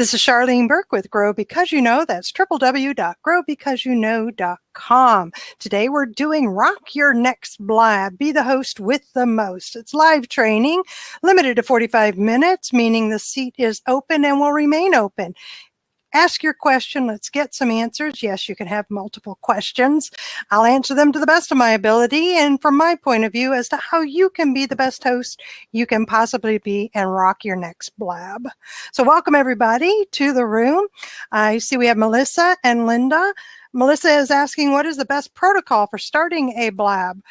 This is Charlene Burke with Grow Because You Know. That's www.growbecauseyouknow.com. Today we're doing Rock Your Next Blab. Be the host with the most. It's live training, limited to 45 minutes, meaning the seat is open and will remain open. Ask your question. Let's get some answers. Yes, you can have multiple questions. I'll answer them to the best of my ability and from my point of view as to how you can be the best host you can possibly be and rock your next blab. So welcome everybody to the room. I see we have Melissa and Linda. Melissa is asking, what is the best protocol for starting a blab?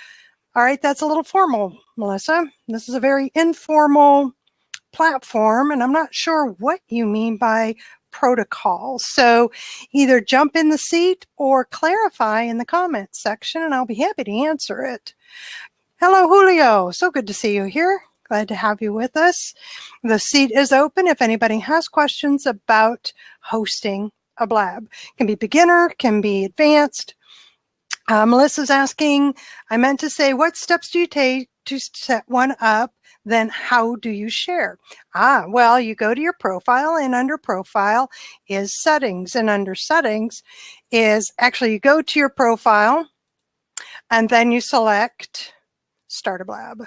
All right, that's a little formal, Melissa. This is a very informal platform, and I'm not sure what you mean by protocol. So either jump in the seat or clarify in the comments section, and I'll be happy to answer it. Hello, Julio. So good to see you here. Glad to have you with us. The seat is open if anybody has questions about hosting a blab. Can be beginner, can be advanced. Melissa's asking, I meant to say, what steps do you take to set one up? Then how do you share? Well, you go to your profile, and under profile is settings, and under settings is actually you go to your profile and then you select start a blab,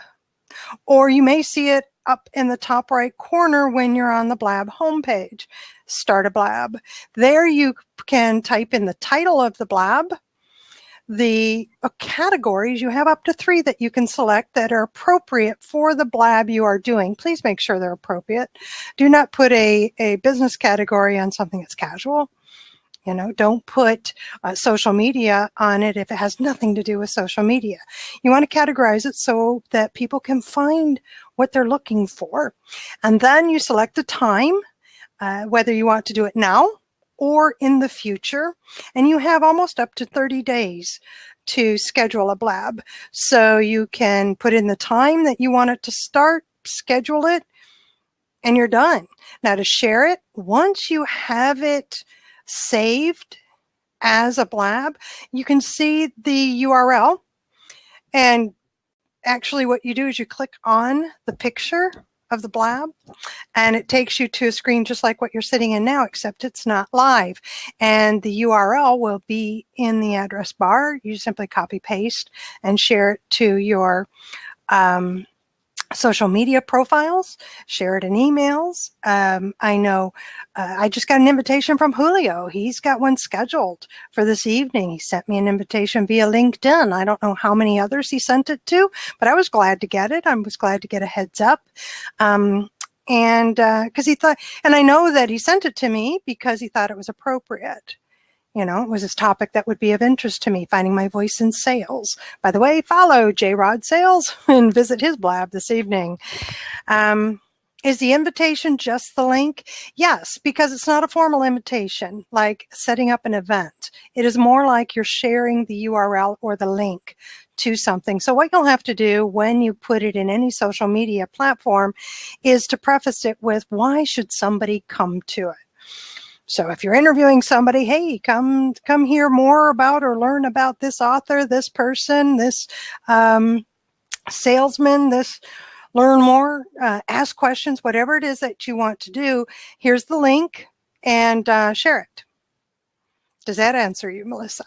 or you may see it up in the top right corner when you're on the blab homepage, start a blab. There you can type in the title of the blab. The categories, you have up to 3 that you can select that are appropriate for the blab you are doing. Please make sure they're appropriate. Do not put a business category on something that's casual. You know, don't put social media on it if it has nothing to do with social media. You want to categorize it so that people can find what they're looking for. And then you select the time, whether you want to do it now or in the future, and you have almost up to 30 days to schedule a blab. So you can put in the time that you want it to start, schedule it, and you're done. Now to share it, once you have it saved as a blab, you can see the URL, and actually what you do is you click on the picture of the blab, and it takes you to a screen just like what you're sitting in now, except it's not live. And the URL will be in the address bar. You simply copy paste and share it to your social media profiles, share it in emails. I know I just got an invitation from Julio. He's got one scheduled for this evening. He sent me an invitation via LinkedIn. I don't know how many others he sent it to, but I was glad to get it. I was glad to get a heads up. And because he thought, and I know that he sent it to me because he thought it was appropriate. You know, it was this topic that would be of interest to me, finding my voice in sales. By the way, follow J. Rod Sales and visit his blab this evening. Is the invitation just the link? Yes, because it's not a formal invitation like setting up an event. It is more like you're sharing the URL or the link to something. So what you'll have to do when you put it in any social media platform is to preface it with, why should somebody come to it? So if you're interviewing somebody, hey, come hear more about or learn about this author, this person, this salesman, this learn more, ask questions, whatever it is that you want to do, here's the link, and share it. Does that answer you, Melissa?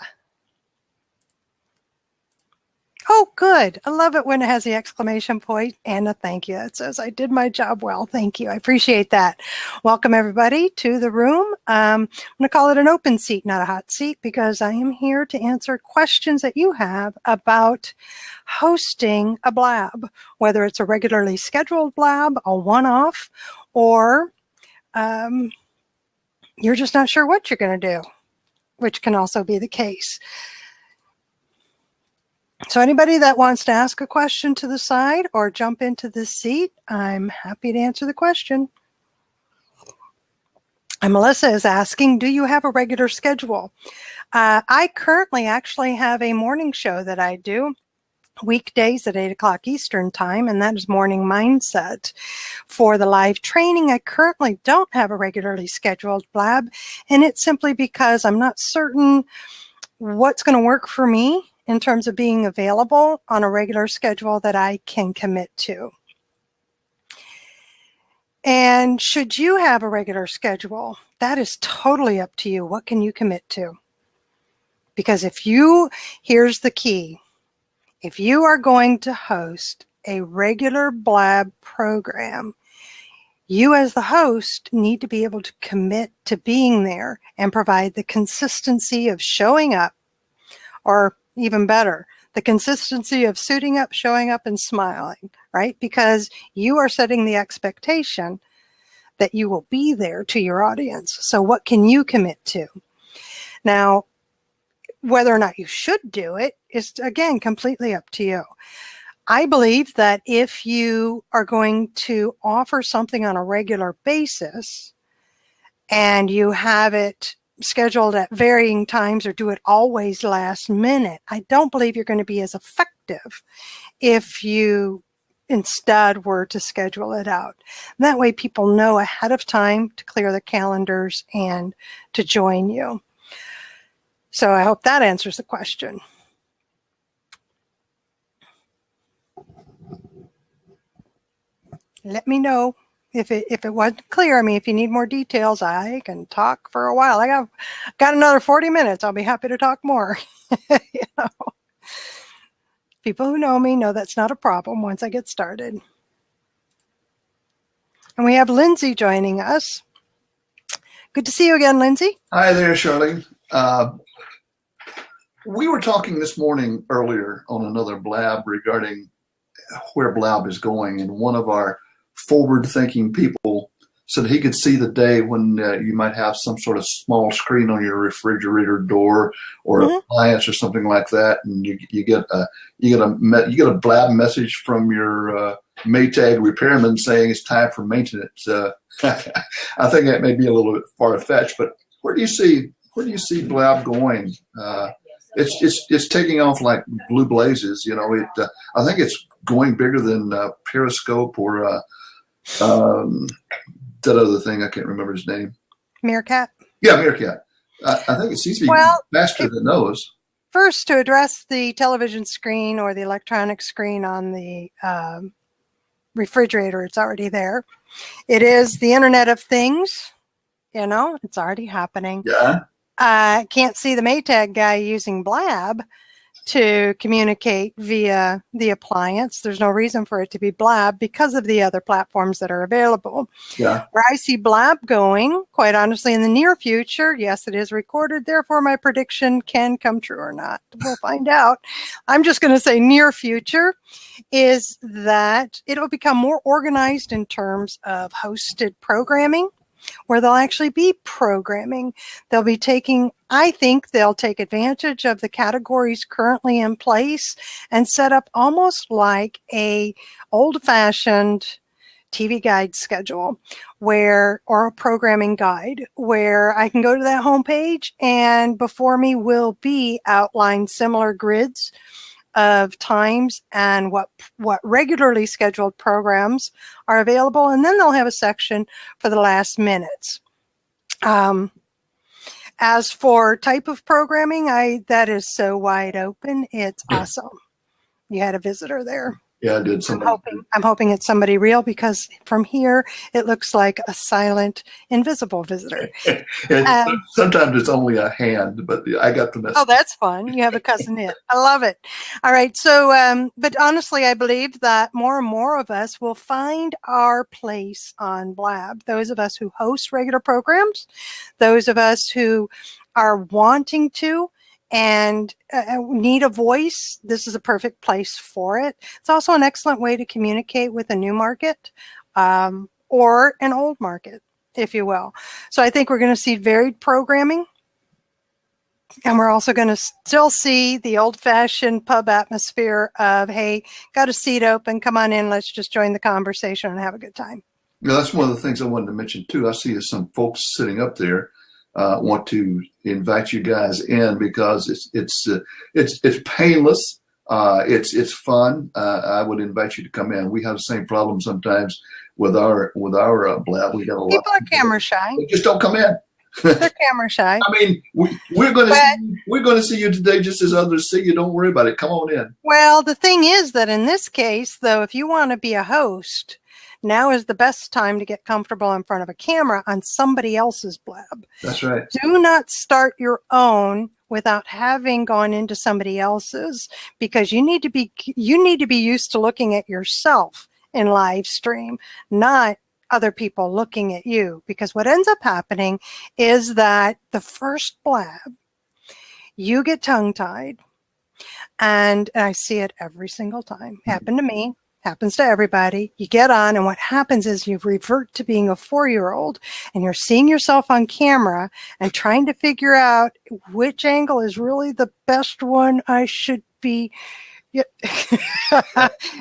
Oh, good. I love it when it has the exclamation point and a thank you. It says, I did my job well. Thank you. I appreciate that. Welcome, everybody, to the room. I'm going to call it an open seat, not a hot seat, because I am here to answer questions that you have about hosting a blab, whether it's a regularly scheduled blab, a one-off, or you're just not sure what you're going to do, which can also be the case. So anybody that wants to ask a question to the side or jump into this seat, I'm happy to answer the question. And Melissa is asking, do you have a regular schedule? I currently actually have a morning show that I do weekdays at 8 o'clock Eastern time, and that is Morning Mindset. For the live training, I currently don't have a regularly scheduled blab, and it's simply because I'm not certain what's going to work for me in terms of being available on a regular schedule that I can commit to. And should you have a regular schedule, that is totally up to you. What can you commit to? Because here's the key. If you are going to host a regular Blab program, you as the host need to be able to commit to being there and provide the consistency of showing up, or even better, the consistency of suiting up, showing up, and smiling, right? Because you are setting the expectation that you will be there to your audience. So what can you commit to? Now, whether or not you should do it is, again, completely up to you. I believe that if you are going to offer something on a regular basis and you have it scheduled at varying times or do it always last minute, I don't believe you're going to be as effective if you instead were to schedule it out. That way people know ahead of time to clear the calendars and to join you. So I hope that answers the question. Let me know if it wasn't clear. I mean, if you need more details, I can talk for a while. I got another 40 minutes. I'll be happy to talk more. You know, people who know me know that's not a problem once I get started. And we have Lindsay joining us. Good to see you again, Lindsay. Hi there, Charlene. We were talking this morning earlier on another Blab regarding where Blab is going, and one of our forward-thinking people said he could see the day when you might have some sort of small screen on your refrigerator door or appliance or something like that, and you get a Blab message from your Maytag repairman saying it's time for maintenance. I think that may be a little bit far-fetched, but where do you see Blab going? It's taking off like blue blazes. You know, I think it's going bigger than Periscope or that other thing. I can't remember his name. Meerkat. Yeah, Meerkat. I think it seems to be faster than those. First, to address the television screen or the electronic screen on the refrigerator, it's already there. It is the Internet of Things. You know, it's already happening. Yeah. I can't see the Maytag guy using Blab to communicate via the appliance. There's no reason for it to be Blab because of the other platforms that are available. Yeah. Where I see Blab going, quite honestly, in the near future, yes, it is recorded. Therefore, my prediction can come true or not. We'll find out. I'm just going to say near future is that it'll become more organized in terms of hosted programming, where they'll actually be programming. They'll be I think they'll take advantage of the categories currently in place and set up almost like a old-fashioned TV guide schedule or a programming guide, where I can go to that homepage and before me will be outlined similar grids of times and what regularly scheduled programs are available. And then they'll have a section for the last minutes. As for type of programming, that is so wide open. It's awesome. You had a visitor there. Yeah, I did. I'm hoping it's somebody real, because from here it looks like a silent, invisible visitor. Sometimes it's only a hand, but I got the message. Oh, that's fun. You have a cousin it. I love it. All right. So, but honestly, I believe that more and more of us will find our place on Blab. Those of us who host regular programs, those of us who are wanting to and need a voice, this is a perfect place for it. It's also an excellent way to communicate with a new market or an old market, if you will. So I think we're going to see varied programming, and we're also going to still see the old-fashioned pub atmosphere of, hey, got a seat open, come on in, let's just join the conversation and have a good time. Yeah, that's one of the things I wanted to mention too. I see some folks sitting up there want to invite you guys in, because it's painless. It's fun. I would invite you to come in. We have the same problem sometimes with our Blab. We got a lot. People are camera shy. They just don't come in. They're camera shy. I mean, we're going to see you today just as others see you. Don't worry about it. Come on in. Well, the thing is that in this case, though, if you want to be a host, Now is the best time to get comfortable in front of a camera on somebody else's blab. That's right. Do not start your own without having gone into somebody else's, because you need to be used to looking at yourself in live stream, not other people looking at you. Because what ends up happening is that the first blab, you get tongue-tied, and I see it every single time. Happened to me. Happens to everybody. You get on, and what happens is you revert to being a 4-year-old, and you're seeing yourself on camera and trying to figure out which angle is really the best one I should be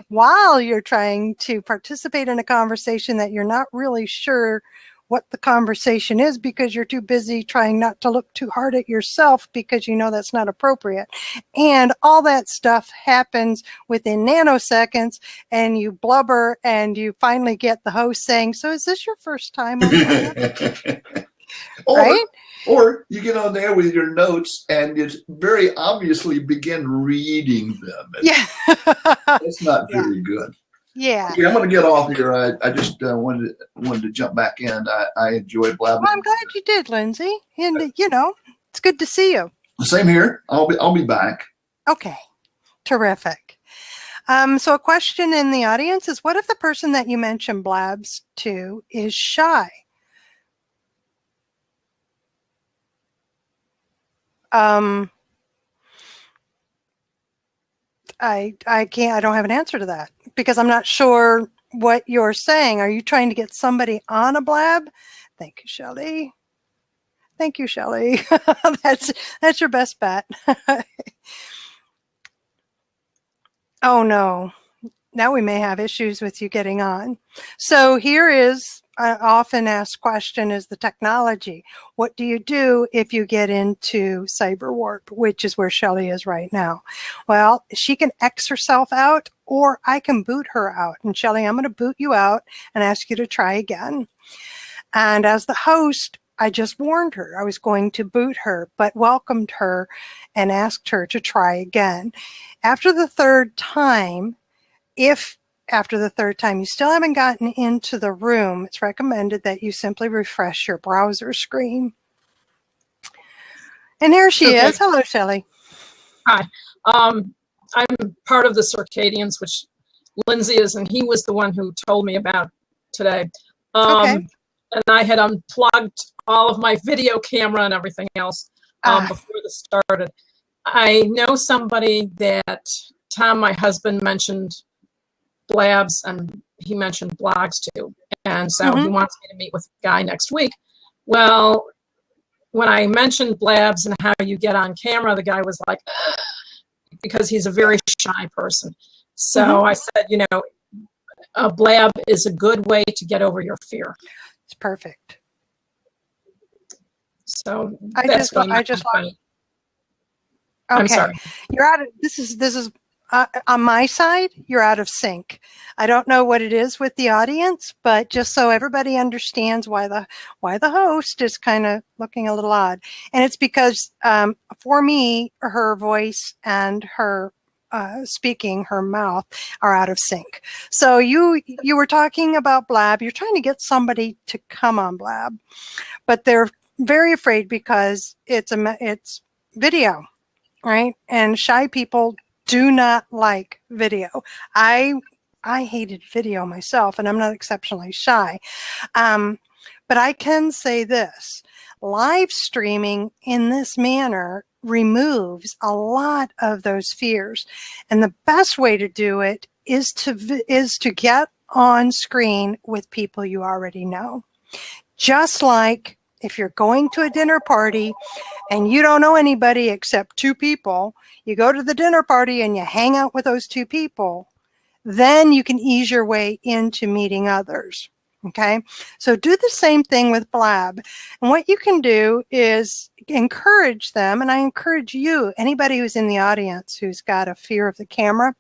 while you're trying to participate in a conversation that you're not really sure what the conversation is, because you're too busy trying not to look too hard at yourself, because you know that's not appropriate. And all that stuff happens within nanoseconds, and you blubber, and you finally get the host saying, "So is this your first time on camera?" Right? Or you get on there with your notes and you very obviously begin reading them. Yeah. That's not very good. Yeah. Okay, I'm going to get off here. I just wanted to jump back in. I enjoy blabbing. Well, I'm glad you did, Lindsay. And, it's good to see you. Same here. I'll be back. Okay. Terrific. So a question in the audience is, what if the person that you mentioned blabs to is shy? I don't have an answer to that, because I'm not sure what you're saying. Are you trying to get somebody on a blab? Thank you, Shelley. Thank you, Shelley. That's your best bet. Oh no. Now we may have issues with you getting on. So here is an often asked question, is the technology. What do you do if you get into cyber warp, which is where Shelley is right now? Well, she can X herself out, or I can boot her out. And Shelley, I'm going to boot you out and ask you to try again. And as the host, I just warned her I was going to boot her, but welcomed her and asked her to try again. After the third time, after the third time you still haven't gotten into the room, it's recommended that you simply refresh your browser screen. And here she is. Hello, Shelley. Hi. I'm part of the Circadians, which Lindsay is, and he was the one who told me about today. Okay. And I had unplugged all of my video camera and everything else before this started. I know somebody that Tom, my husband, mentioned blabs, and he mentioned blogs too. And so he wants me to meet with a guy next week. Well, when I mentioned blabs and how you get on camera, the guy was like, ugh, because he's a very shy person. So I said, a blab is a good way to get over your fear. It's perfect. So I'm sorry. You're out of, this is on my side, you're out of sync. I don't know what it is with the audience, but just so everybody understands why the host is kind of looking a little odd. And it's because for me, her voice and her speaking, her mouth, are out of sync. So you were talking about Blab. You're trying to get somebody to come on Blab, but they're very afraid because it's video, right? And shy people do not like video. I hated video myself, and I'm not exceptionally shy. But I can say this, live streaming in this manner removes a lot of those fears. And the best way to do it is to get on screen with people you already know. Just like if you're going to a dinner party and you don't know anybody except 2 people, you go to the dinner party and you hang out with those 2 people, then you can ease your way into meeting others. Okay, so do the same thing with Blab. And what you can do is encourage them, and I encourage you, anybody who's in the audience who's got a fear of the camera,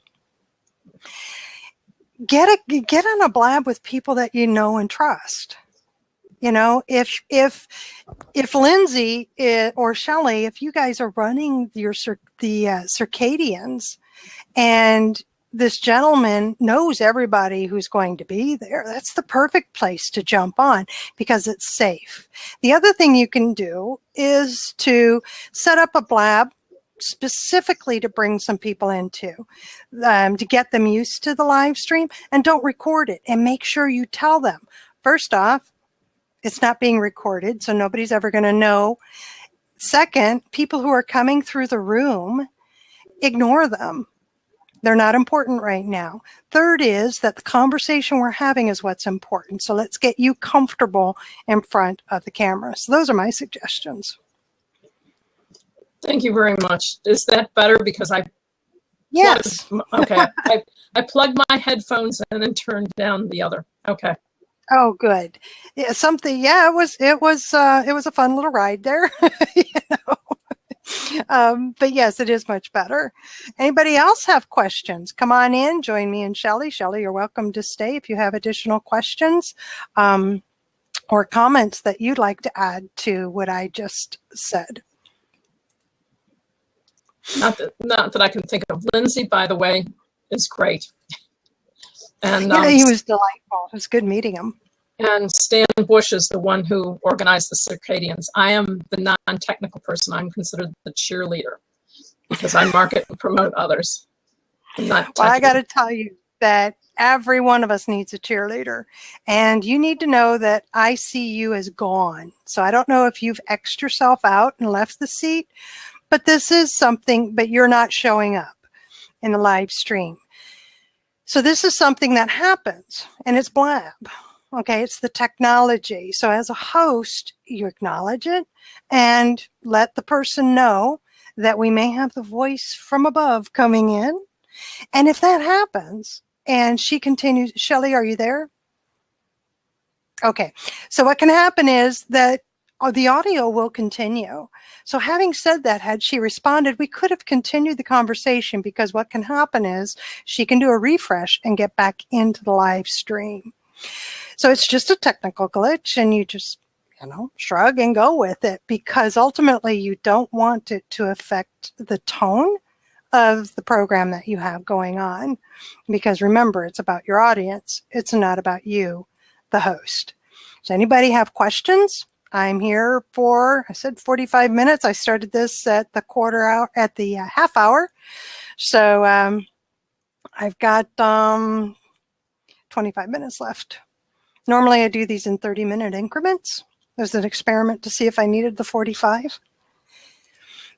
get on a Blab with people that you know and trust. If Lindsay or Shelley, if you guys are running the circadians and this gentleman knows everybody who's going to be there. That's the perfect place to jump on because it's safe. The other thing you can do is to set up a Blab specifically to bring some people into, to get them used to the live stream, and don't record it, and make sure you tell them. First off, it's not being recorded, so nobody's ever going to know. Second, people who are coming through the room, ignore them. They're not important right now. Third is that the conversation we're having is what's important. So let's get you comfortable in front of the camera. So those are my suggestions. Thank you very much. Is that better? Because Yes. Okay. I plugged my headphones in and turned down the other. Okay. Oh, good. Yeah, it was a fun little ride there. You know? But yes, it is much better. Anybody else have questions? Come on in, join me and Shelley. Shelley, you're welcome to stay if you have additional questions or comments that you'd like to add to what I just said. Not that I can think of. Lindsay, by the way, is great. And yeah, he was delightful. It was good meeting him. And Stan Bush is the one who organized the circadians. I am the non-technical person. I'm considered the cheerleader because I market and promote others. Well, I got to tell you that every one of us needs a cheerleader. And you need to know that ICU is gone. So I don't know if you've X'd yourself out and left the seat, but this is something, but you're not showing up in the live stream. So this is something that happens, and it's Blab. Okay, it's the technology. So as a host, you acknowledge it and let the person know that we may have the voice from above coming in. And if that happens and she continues, Shelley, are you there? Okay, so what can happen is that the audio will continue. So having said that, had she responded, we could have continued the conversation because what can happen is she can do a refresh and get back into the live stream. So it's just a technical glitch and you just, shrug and go with it because ultimately you don't want it to affect the tone of the program that you have going on. Because remember, it's about your audience. It's not about you, the host. Does anybody have questions? I'm here for, I said 45 minutes. I started this at the half hour. So I've got 25 minutes left. Normally I do these in 30-minute increments. There's an experiment to see if I needed the 45.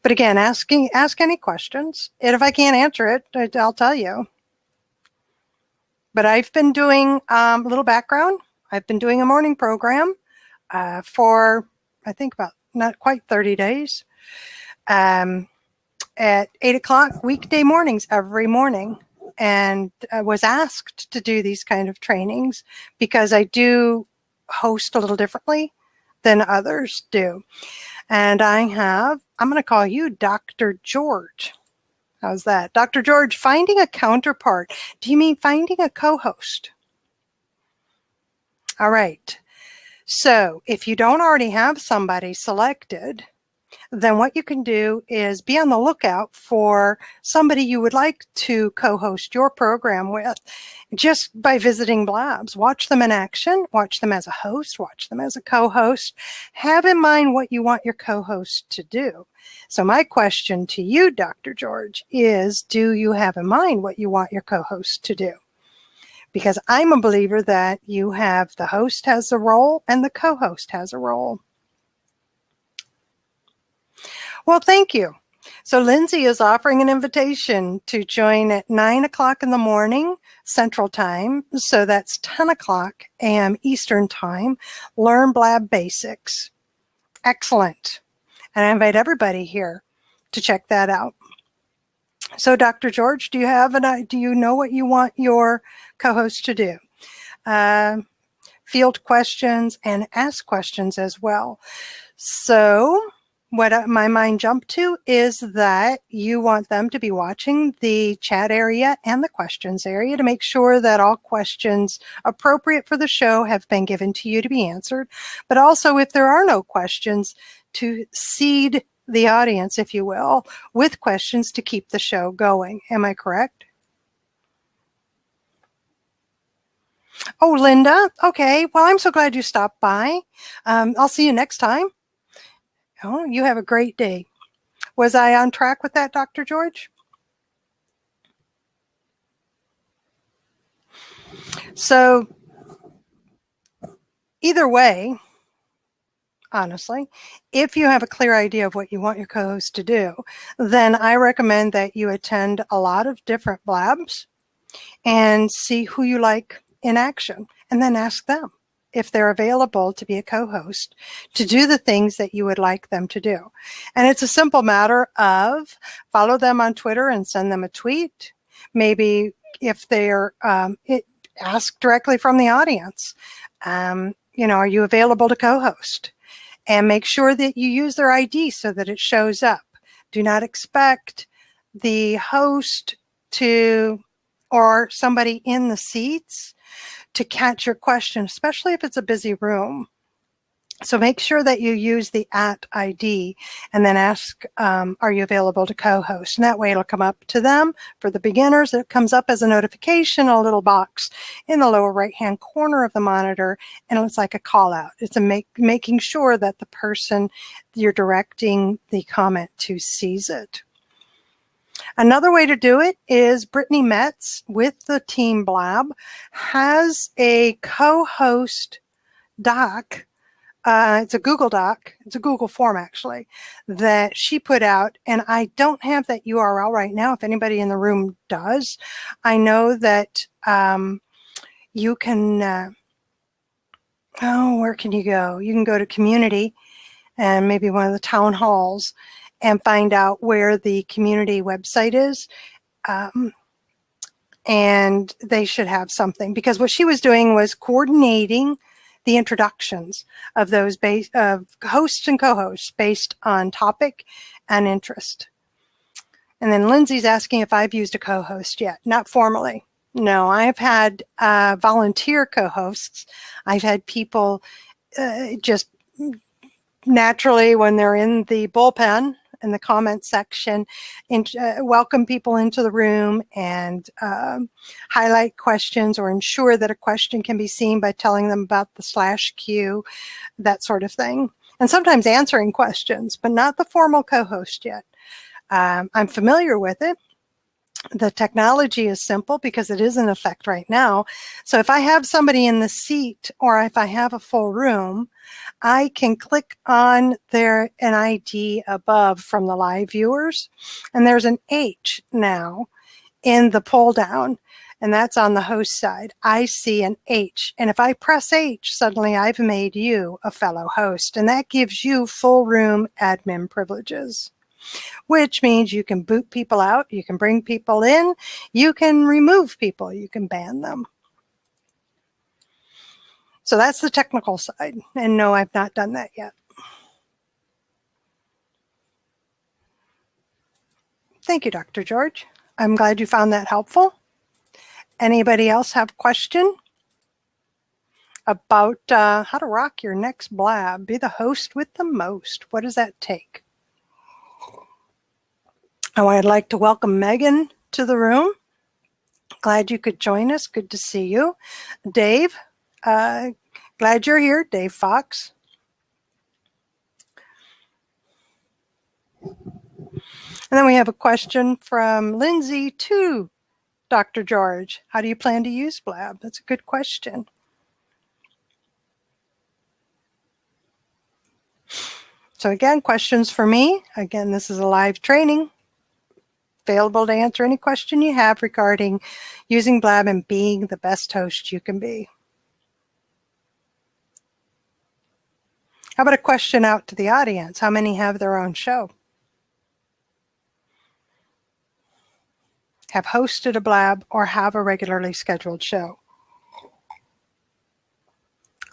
But again, ask any questions. And if I can't answer it, I'll tell you. But I've been doing a little background. I've been doing a morning program for, I think, about not quite 30 days at 8 o'clock weekday mornings every morning. And I was asked to do these kind of trainings because I do host a little differently than others do. And I'm going to call you Dr. George. How's that? Dr. George, finding a counterpart. Do you mean finding a co-host? All right. So if you don't already have somebody selected, then what you can do is be on the lookout for somebody you would like to co-host your program with just by visiting Blabs. Watch them in action, watch them as a host, watch them as a co-host. Have in mind what you want your co-host to do. So my question to you, Dr. George, is do you have in mind what you want your co-host to do? Because I'm a believer that you have the host has a role and the co-host has a role. Well, thank you. So Lindsay is offering an invitation to join at 9 o'clock in the morning Central Time. So that's 10 o'clock a.m. Eastern Time. Learn Blab Basics. Excellent. And I invite everybody here to check that out. So Dr. George, do you know what you want your co-host to do? Field questions and ask questions as well. So what my mind jumped to is that you want them to be watching the chat area and the questions area to make sure that all questions appropriate for the show have been given to you to be answered. But also, if there are no questions, to seed the audience, if you will, with questions to keep the show going. Am I correct? Oh, Linda. Okay. Well, I'm so glad you stopped by. I'll see you next time. Oh, you have a great day. Was I on track with that, Dr. George? So either way, honestly, if you have a clear idea of what you want your co-host to do, then I recommend that you attend a lot of different blabs and see who you like in action, and then ask them if they're available to be a co-host to do the things that you would like them to do. And it's a simple matter of follow them on Twitter and send them a tweet. Maybe if they're, ask directly from the audience, are you available to co-host? And make sure that you use their ID so that it shows up. Do not expect the host or somebody in the seats to catch your question, especially if it's a busy room. So make sure that you use the @ID and then ask, are you available to co-host? And that way it'll come up to them. For the beginners, it comes up as a notification, a little box in the lower right-hand corner of the monitor, and it's like a call out. It's making sure that the person you're directing the comment to sees it. Another way to do it is Brittany Metz with the Team Blab has a co-host doc. It's a Google Doc. It's a Google form, actually, that she put out. And I don't have that URL right now. If anybody in the room does, I know that you can, where can you go? You can go to community and maybe one of the town halls and find out where the community website is. And they should have something, because what she was doing was coordinating the introductions of those of hosts and co-hosts based on topic and interest. And then Lindsay's asking if I've used a co-host yet. Not formally. No, I've had volunteer co-hosts. I've had people just naturally, when they're in the bullpen in the comment section, welcome people into the room and highlight questions or ensure that a question can be seen by telling them about the /Q, that sort of thing. And sometimes answering questions, but not the formal co-host yet. I'm familiar with it. The technology is simple because it is in effect right now. So if I have somebody in the seat or if I have a full room, I can click on an ID above from the live viewers, and there's an H now in the pull down, and that's on the host side. I see an H, and if I press H, suddenly I've made you a fellow host, and that gives you full room admin privileges, which means you can boot people out, you can bring people in, you can remove people, you can ban them. So that's the technical side. And no, I've not done that yet. Thank you, Dr. George. I'm glad you found that helpful. Anybody else have a question about how to rock your next blab? Be the host with the most. What does that take? Oh, I'd like to welcome Megan to the room. Glad you could join us. Good to see you. Dave, glad you're here. Dave Fox. And then we have a question from Lindsay to Dr. George. How do you plan to use Blab? That's a good question. So again, questions for me. Again, this is a live training. Available to answer any question you have regarding using Blab and being the best host you can be. How about a question out to the audience? How many have their own show? Have hosted a Blab or have a regularly scheduled show?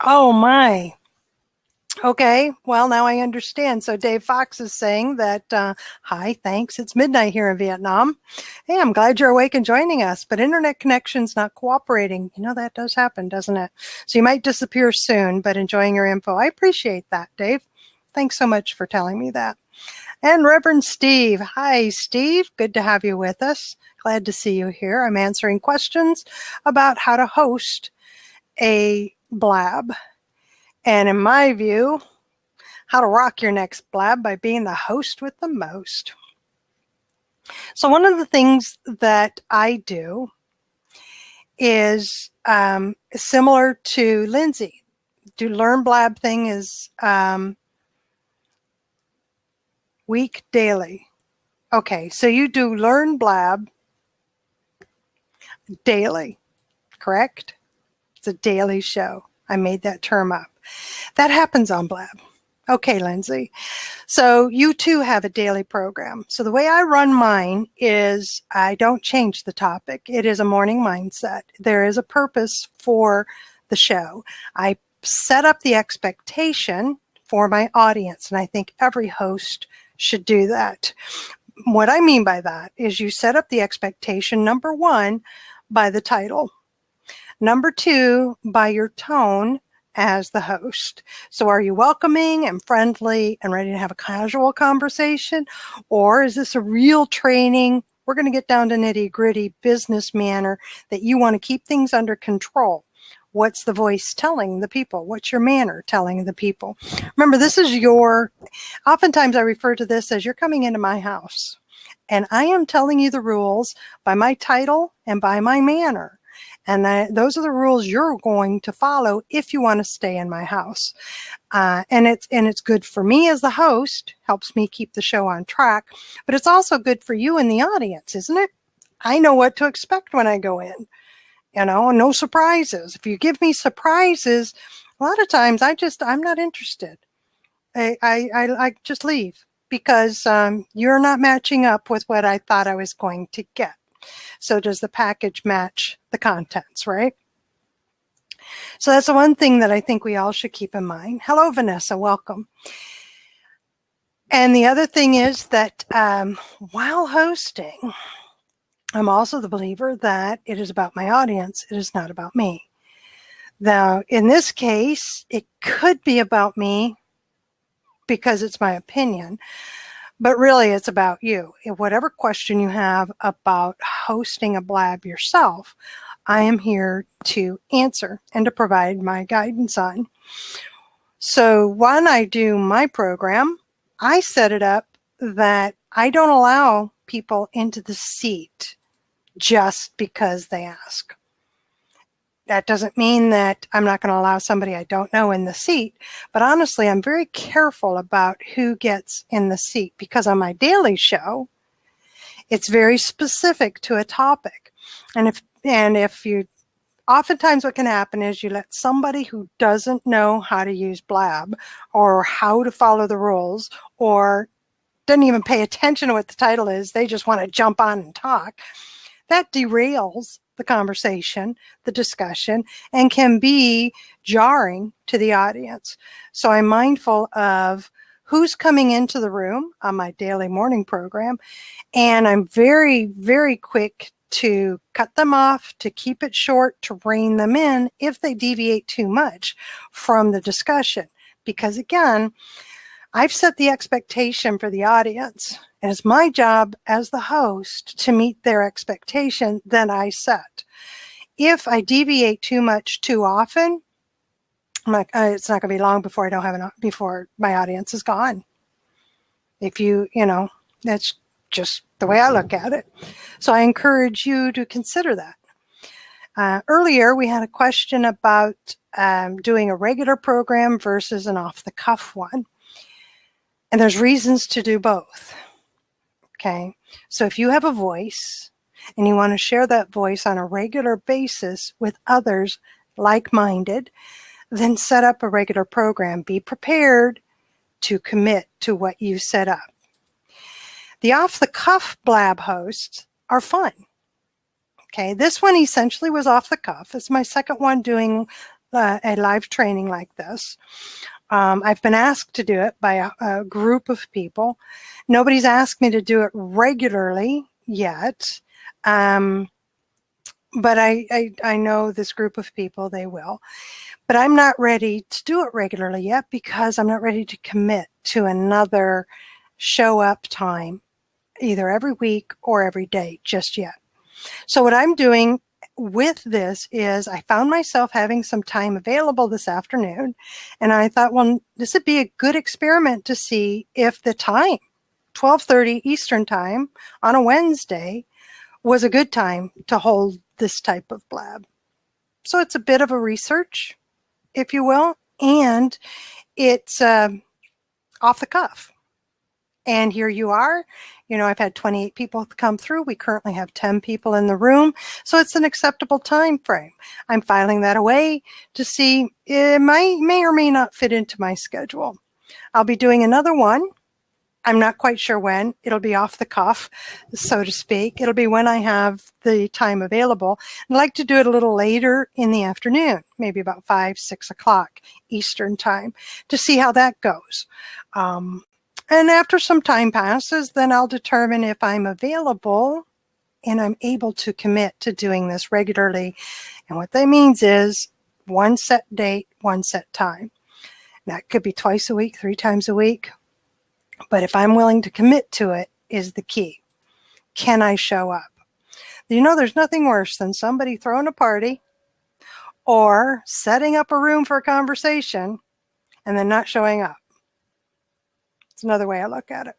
Oh my. Okay, well, now I understand. So Dave Fox is saying that, hi, thanks. It's midnight here in Vietnam. Hey, I'm glad you're awake and joining us, but internet connection's not cooperating. You know, that does happen, doesn't it? So you might disappear soon, but enjoying your info. I appreciate that, Dave. Thanks so much for telling me that. And Reverend Steve. Hi, Steve. Good to have you with us. Glad to see you here. I'm answering questions about how to host a blab. And in my view, how to rock your next blab by being the host with the most. So one of the things that I do is similar to Lindsay. Do Learn Blab thing is week daily. Okay, so you do Learn Blab daily, correct? It's a daily show. I made that term up. That happens on Blab. Okay, Lindsay. So you too have a daily program. So the way I run mine is I don't change the topic. It is a morning mindset. There is a purpose for the show. I set up the expectation for my audience, and I think every host should do that. What I mean by that is you set up the expectation, number one, by the title. Number two, by your tone as the host. So are you welcoming and friendly and ready to have a casual conversation? Or is this a real training? We're going to get down to nitty-gritty business manner that you want to keep things under control. What's the voice telling the people? What's your manner telling the people? Remember, this is oftentimes I refer to this as you're coming into my house. And I am telling you the rules by my title and by my manner. And those are the rules you're going to follow if you want to stay in my house. And it's good for me as the host, helps me keep the show on track, but it's also good for you in the audience, isn't it? I know what to expect when I go in. No surprises. If you give me surprises, a lot of times I'm not interested. I just leave because you're not matching up with what I thought I was going to get. So does the package match the contents, right? So that's the one thing that I think we all should keep in mind. Hello, Vanessa, welcome. And the other thing is that while hosting, I'm also the believer that it is about my audience. It is not about me. Now, in this case, it could be about me because it's my opinion. But really, it's about you. Whatever question you have about hosting a blab yourself, I am here to answer and to provide my guidance on. So when I do my program, I set it up that I don't allow people into the seat just because they ask. That doesn't mean that I'm not going to allow somebody I don't know in the seat, but honestly, I'm very careful about who gets in the seat because on my daily show, it's very specific to a topic. And if you, oftentimes what can happen is you let somebody who doesn't know how to use Blab or how to follow the rules or doesn't even pay attention to what the title is, they just want to jump on and talk. That derails the conversation, the discussion, and can be jarring to the audience. So I'm mindful of who's coming into the room on my daily morning program, and I'm very, very quick to cut them off, to keep it short, to rein them in if they deviate too much from the discussion. Because again, I've set the expectation for the audience. And it's my job as the host to meet their expectation that I set. If I deviate too much too often, I'm like, it's not going to be long before I don't have enough, before my audience is gone. If that's just the way I look at it. So I encourage you to consider that. Earlier, we had a question about doing a regular program versus an off-the-cuff one. And there's reasons to do both. Okay, so if you have a voice and you want to share that voice on a regular basis with others like-minded, then set up a regular program. Be prepared to commit to what you set up. The off-the-cuff Blab hosts are fun. Okay, this one essentially was off the cuff. It's my second one doing a live training like this. I've been asked to do it by a group of people. Nobody's asked me to do it regularly yet, but I know this group of people, they will. But I'm not ready to do it regularly yet because I'm not ready to commit to another show up time, either every week or every day just yet. So what I'm doing with this is I found myself having some time available this afternoon, and I thought, well, this would be a good experiment to see if the time, 12:30 Eastern time on a Wednesday, was a good time to hold this type of blab. So it's a bit of a research, if you will, and it's off the cuff. And here you are. You know, I've had 28 people come through. We currently have 10 people in the room. So it's an acceptable time frame. I'm filing that away to see it may or may not fit into my schedule. I'll be doing another one. I'm not quite sure when. It'll be off the cuff, so to speak. It'll be when I have the time available. I'd like to do it a little later in the afternoon, maybe about 5, 6 o'clock Eastern time, to see how that goes. And after some time passes, then I'll determine if I'm available and I'm able to commit to doing this regularly. And what that means is one set date, one set time. That could be twice a week, 3 times a week. But if I'm willing to commit to it is the key. Can I show up? You know, there's nothing worse than somebody throwing a party or setting up a room for a conversation and then not showing up. It's another way I look at it.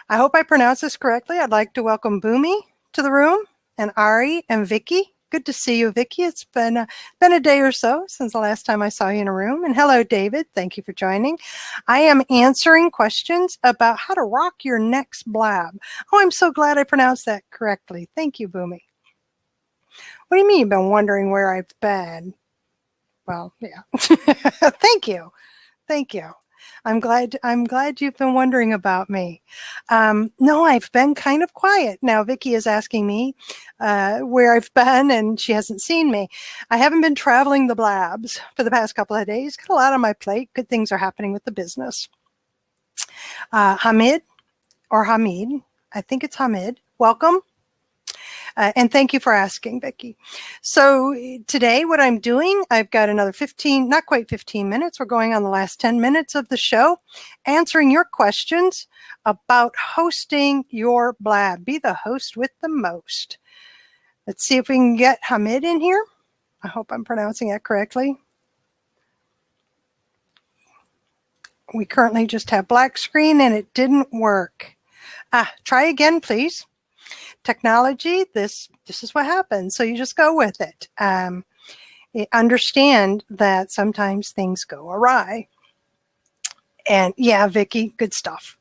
I hope I pronounced this correctly. I'd like to welcome Boomy to the room, and Ari and Vicky. Good to see you, Vicky. It's been a day or so since the last time I saw you in a room. And hello, David. Thank you for joining. I am answering questions about how to rock your next blab. Oh, I'm so glad I pronounced that correctly. Thank you, Boomy. What do you mean you've been wondering where I've been? Well, yeah. Thank you. Thank you. I'm glad you've been wondering about me. No, I've been kind of quiet. Now, Vicky is asking me where I've been, and she hasn't seen me. I haven't been traveling the blabs for the past couple of days. Got a lot on my plate. Good things are happening with the business. Hamid, or Hamid, I think it's Hamid. Welcome. And thank you for asking, Vicki. So today what I'm doing, I've got another 15, not quite 15 minutes. We're going on the last 10 minutes of the show, answering your questions about hosting your blab. Be the host with the most. Let's see if we can get Hamid in here. I hope I'm pronouncing that correctly. We currently just have black screen and it didn't work. Try again, please. Technology, this is what happens. So you just go with it. Understand that sometimes things go awry. And yeah, Vicky, good stuff.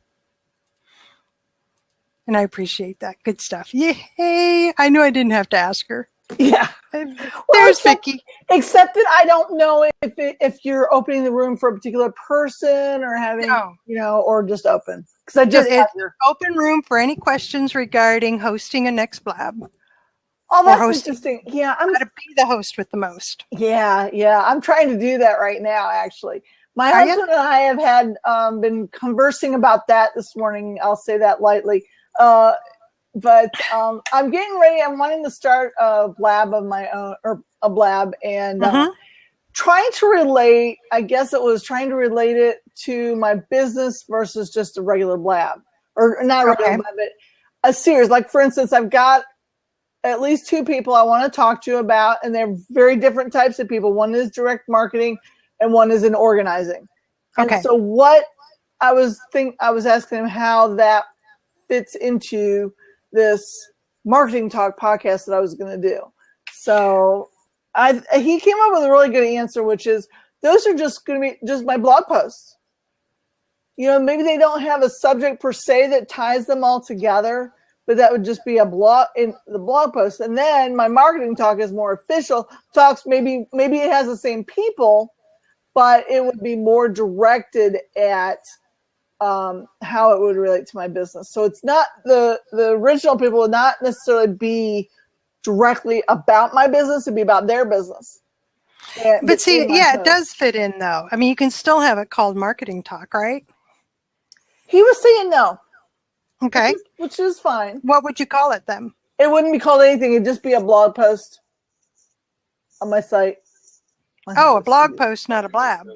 And I appreciate that. Good stuff. Yay! I knew I didn't have to ask her. Yeah. There's Vicky. Except that I don't know if you're opening the room for a particular person or having, or just open. Because I just it's open room for any questions regarding hosting a next blab. Oh, that's interesting. Yeah, I'm going to be the host with the most. Yeah. I'm trying to do that right now, actually. My husband and I have had been conversing about that this morning. I'll say that lightly. But I'm getting ready. I'm wanting to start a blab of my own, or a blab, and trying to relate, I guess it was trying to relate it to my business versus just a regular blab. Or not a regular blab, but a series. Like, for instance, I've got at least 2 people I want to talk to about, and they're very different types of people. One is direct marketing, and one is in organizing. And so what I was asking him how that fits into this marketing talk podcast that I was going to do. So he came up with a really good answer, which is those are just going to be just my blog posts. Maybe they don't have a subject per se that ties them all together, but that would just be a blog in the blog post. And then my marketing talk is more official talks. Maybe it has the same people, but it would be more directed at how it would relate to my business. So it's not the original people would not necessarily be directly about my business. It'd be about their business. But see, it does fit in though. I mean, you can still have it called marketing talk, right? He was saying no. Okay. Which is fine. What would you call it then? It wouldn't be called anything. It'd just be a blog post on my site. A blog post, not a blab.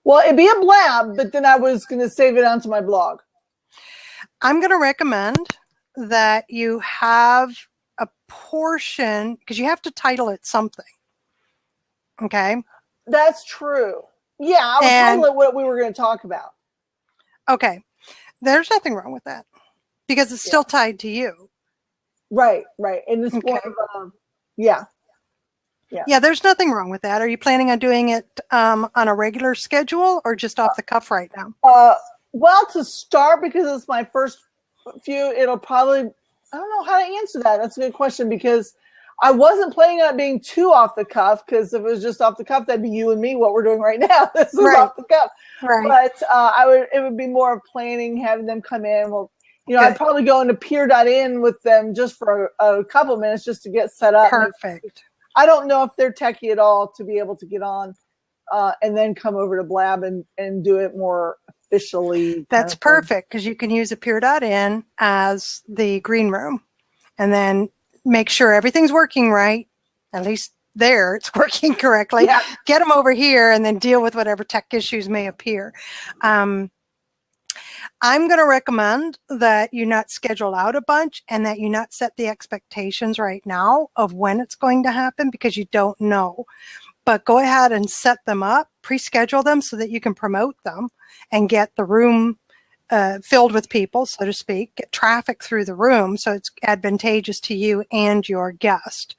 Well, it'd be a blab, but then I was going to save it onto my blog. I'm going to recommend that you have a portion, because you have to title it something. Okay. That's true. Yeah, I would title it what we were going to talk about. Okay. There's nothing wrong with that because it's still tied to you. Right. And it's more of yeah. Yeah, there's nothing wrong with that. Are you planning on doing it on a regular schedule or just off the cuff right now? Well, to start, because it's my first few, it'll probably, I don't know how to answer that. That's a good question, because I wasn't planning on it being too off the cuff, because if it was just off the cuff, that'd be you and me, what we're doing right now. This is off the cuff. Right. But it would be more of planning, having them come in. Well, I'd probably go into peer.in with them just for a couple minutes just to get set up. Perfect. I don't know if they're techie at all to be able to get on and then come over to Blab and do it more officially. That's perfect, because you can use a peer.in as the green room and then make sure everything's working right. At least there it's working correctly. Yeah. Get them over here and then deal with whatever tech issues may appear. I'm going to recommend that you not schedule out a bunch and that you not set the expectations right now of when it's going to happen, because you don't know. But go ahead and set them up, pre-schedule them so that you can promote them and get the room filled with people, so to speak, get traffic through the room so it's advantageous to you and your guest.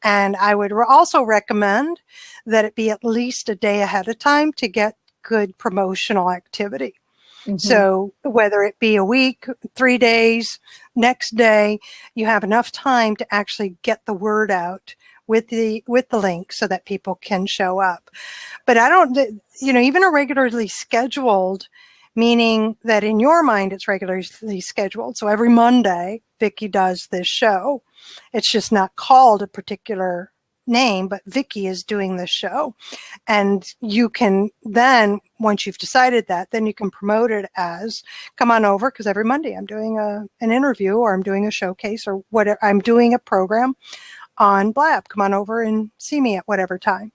And I would also recommend that it be at least a day ahead of time to get good promotional activity. Mm-hmm. So whether it be a week, 3 days, next day, you have enough time to actually get the word out with the link so that people can show up. But I don't, even a regularly scheduled, meaning that in your mind it's regularly scheduled. So every Monday, Vicki does this show. It's just not called a particular name, but Vicki is doing this show. And you can then, once you've decided that, then you can promote it as, come on over, because every Monday I'm doing an interview, or I'm doing a showcase, or whatever. I'm doing a program on Blab. Come on over and see me at whatever time.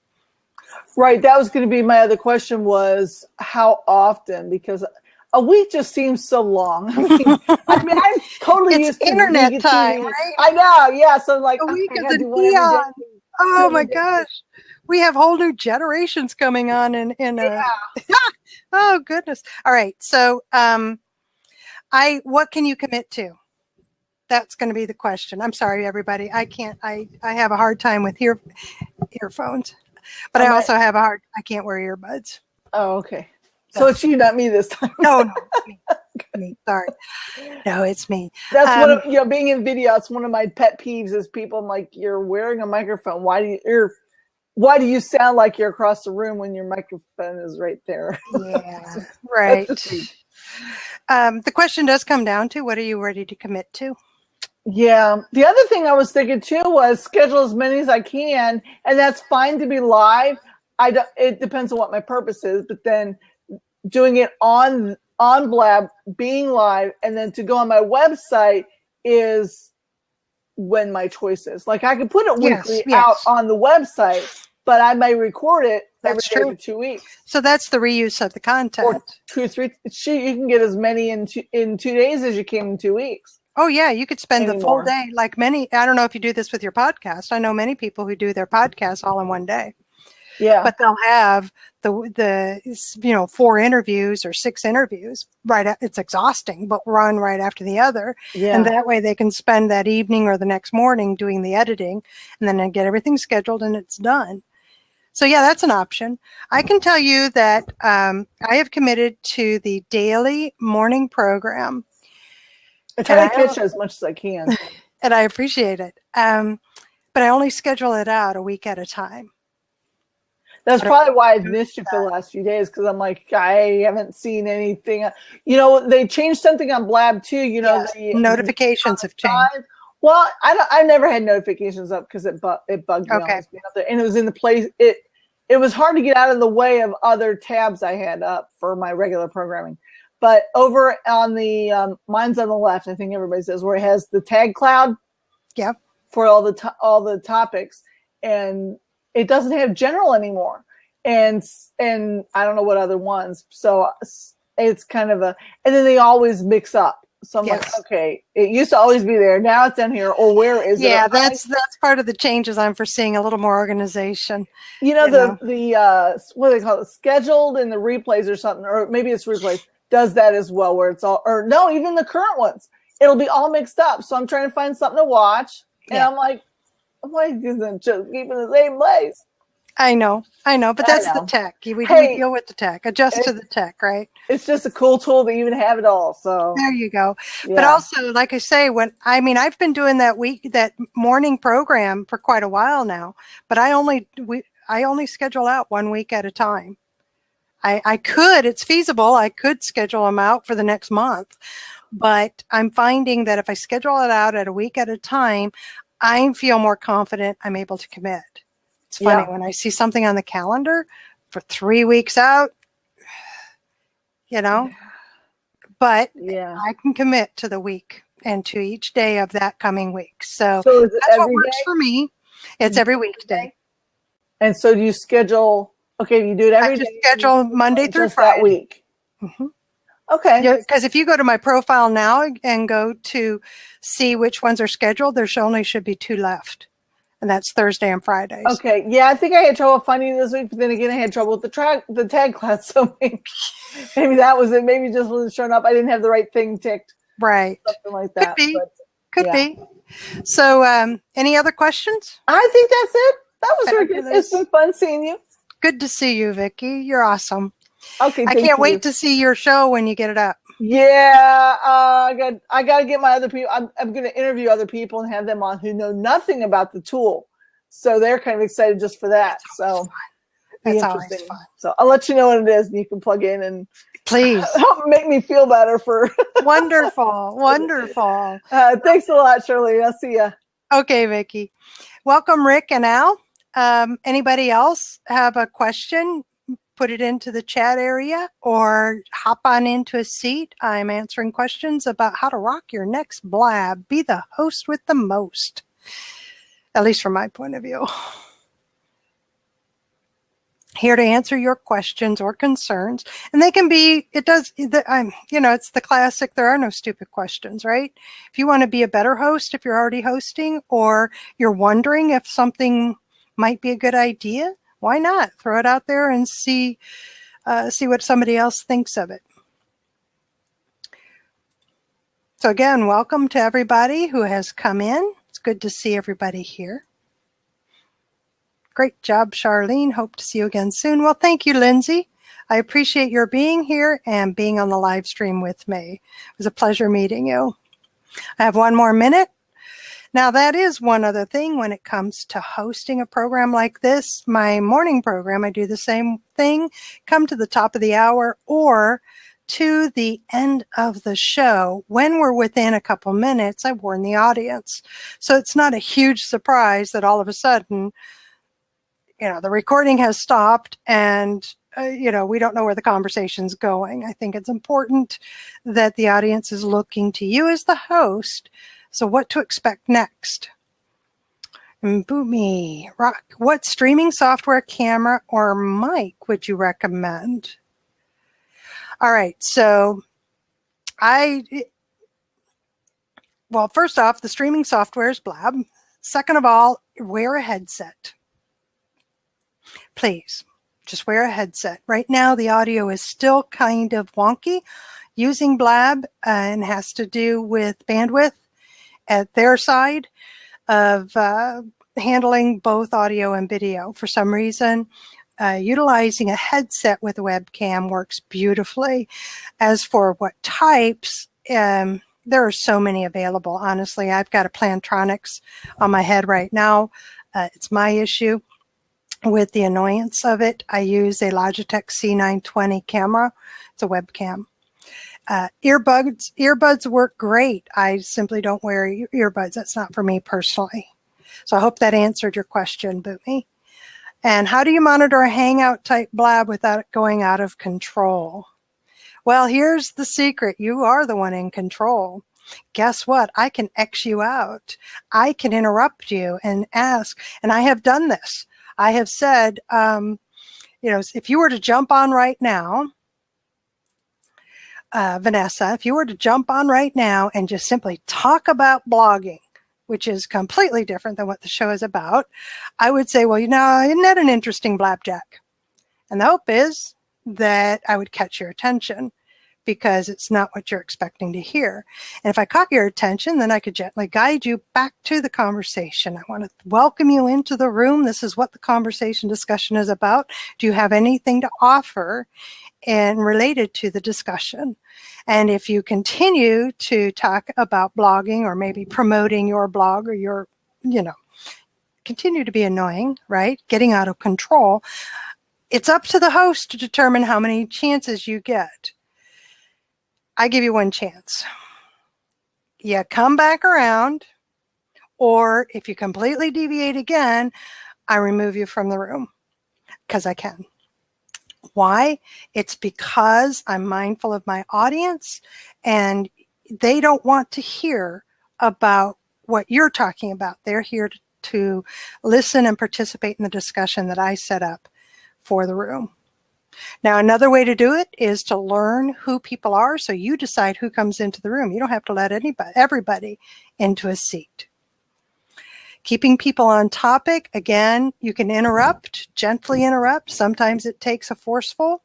Right. That was going to be my other question, was how often, because a week just seems so long. I mean, I'm totally used to internet time, right? I know. Yeah. So like a week is an eon. Oh my gosh. We have whole new generations coming on oh goodness. All right. So, what can you commit to? That's going to be the question. I'm sorry, everybody. I have a hard time with earphones, but I also have I can't wear earbuds. Oh, okay. So it's you, not me this time. No, me. Sorry. No, it's me. That's one of, being in video, it's one of my pet peeves is people, I'm like, you're wearing a microphone. Why do you sound like you're across the room when your microphone is right there? Yeah, right. The question does come down to, what are you ready to commit to? Yeah. The other thing I was thinking too was schedule as many as I can, and that's fine to be live. It depends on what my purpose is, but then doing it on Blab, being live, and then to go on my website is when my choice is. Like I could put it weekly out on the website, but I may record it every day for 2 weeks. So that's the reuse of the content. Or 2 or 3. You can get as many in 2 days as you can in 2 weeks. Oh yeah, you could spend the full day, like many. I don't know if you do this with your podcast. I know many people who do their podcasts all in one day. Yeah, but they'll have the 4 interviews or 6 interviews. Right, it's exhausting, but run right after the other. Yeah. And that way they can spend that evening or the next morning doing the editing, and then get everything scheduled and it's done. So yeah, that's an option. I can tell you that I have committed to the daily morning program. I try to catch as much as I can. And I appreciate it. But I only schedule it out a week at a time. That's probably why I've missed you for the last few days, because I'm like, I haven't seen anything. They changed something on Blab too. Yes, the notifications have changed. Well, I never had notifications up because it bugged me. Okay. And it was in the place. It was hard to get out of the way of other tabs I had up for my regular programming. But over on the mine's on the left, I think everybody says, where it has the tag cloud. Yeah. For all the topics, and it doesn't have general anymore, and I don't know what other ones. So it's kind of and then they always mix up. So I'm like, Yes. okay, it used to always be there. Now it's down here. Or where is it? Yeah, that's part of the changes I'm foreseeing, a little more organization. The what do they call it? Scheduled and the replays or something, or maybe it's replays, does that as well, where it's all, or no, even the current ones. It'll be all mixed up. So I'm trying to find something to watch. And I'm like, why isn't just keeping the same place? I know, but that's the tech. We deal with the tech, adjust to the tech, right? It's just a cool tool to even have it all. So there you go. Yeah. But also, like I say, I've been doing that morning program for quite a while now, but I only schedule out 1 week at a time. It's feasible. I could schedule them out for the next month, but I'm finding that if I schedule it out at a week at a time, I feel more confident I'm able to commit. It's funny when I see something on the calendar for 3 weeks out, but I can commit to the week and to each day of that coming week. So that's what works for me. It's every weekday. And so do you schedule, you do it every day? I just schedule Monday through that Friday. week. Mm-hmm. Okay. Because if you go to my profile now and go to see which ones are scheduled, there only should be 2 left. And that's Thursday and Fridays. Okay. Yeah, I think I had trouble finding this week, but then again, I had trouble with the tag class. So maybe that was it. Maybe it just wasn't showing up. I didn't have the right thing ticked. Right. Something like that. Could be. So any other questions? I think that's it. That was very good. It's been fun seeing you. Good to see you, Vicki. You're awesome. Okay. I can't wait to see your show when you get it up. Yeah, I got to get my other people. I'm going to interview other people and have them on who know nothing about the tool, so they're kind of excited just for that. So that's always fun. So I'll let you know what it is, and you can plug in and please help make me feel better. For wonderful. Thanks a lot, Shirley. I'll see you. Okay, Vicki. Welcome, Rick and Al. Anybody else have a question? Put it into the chat area or hop on into a seat. I'm answering questions about how to rock your next blab. Be the host with the most, at least from my point of view. Here to answer your questions or concerns. And they can be, it's the classic, there are no stupid questions, right? If you want to be a better host, if you're already hosting, or you're wondering if something might be a good idea, why not throw it out there and see what somebody else thinks of it? So again, welcome to everybody who has come in. It's good to see everybody here. Great job, Charlene. Hope to see you again soon. Well, thank you, Lindsay. I appreciate your being here and being on the live stream with me. It was a pleasure meeting you. I have 1 more minute. Now, that is one other thing when it comes to hosting a program like this. My morning program, I do the same thing. Come to the top of the hour or to the end of the show. When we're within a couple minutes, I warn the audience. So it's not a huge surprise that all of a sudden, the recording has stopped and, we don't know where the conversation's going. I think it's important that the audience is looking to you as the host. So what to expect next? Boomy, Rock, what streaming software, camera, or mic would you recommend? All right, so first off, the streaming software is Blab. Second of all, wear a headset. Please, just wear a headset. Right now, the audio is still kind of wonky using Blab and has to do with bandwidth at their side of handling both audio and video. For some reason, utilizing a headset with a webcam works beautifully. As for what types, there are so many available. Honestly, I've got a Plantronics on my head right now. It's my issue with the annoyance of it. I use a Logitech C920 camera. It's a webcam. Earbuds work great. I simply don't wear earbuds. That's not for me personally. So I hope that answered your question, Boomy. And how do you monitor a Hangout type blab without it going out of control? Well, here's the secret. You are the one in control. Guess what? I can X you out. I can interrupt you and ask, and I have done this. I have said, if you were to jump on right now, Vanessa, if you were to jump on right now and just simply talk about blogging, which is completely different than what the show is about, I would say, well, isn't that an interesting blabjack? And the hope is that I would catch your attention, because it's not what you're expecting to hear. And if I caught your attention, then I could gently guide you back to the conversation. I want to welcome you into the room. This is what the conversation discussion is about. Do you have anything to offer and related to the discussion? And if you continue to talk about blogging or maybe promoting your blog, or your, continue to be annoying, right? Getting out of control, it's up to the host to determine how many chances you get. I give you one chance. You come back around, or if you completely deviate again, I remove you from the room, because I can. Why? It's because I'm mindful of my audience, and they don't want to hear about what you're talking about. They're here to listen and participate in the discussion that I set up for the room. Now, another way to do it is to learn who people are, so you decide who comes into the room. You don't have to let everybody into a seat. Keeping people on topic, again, you can interrupt, gently interrupt. Sometimes it takes a forceful,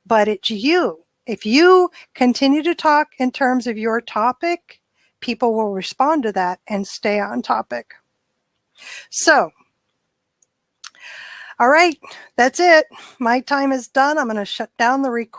but it's you. If you continue to talk in terms of your topic, people will respond to that and stay on topic. So, all right, that's it. My time is done. I'm going to shut down the recording.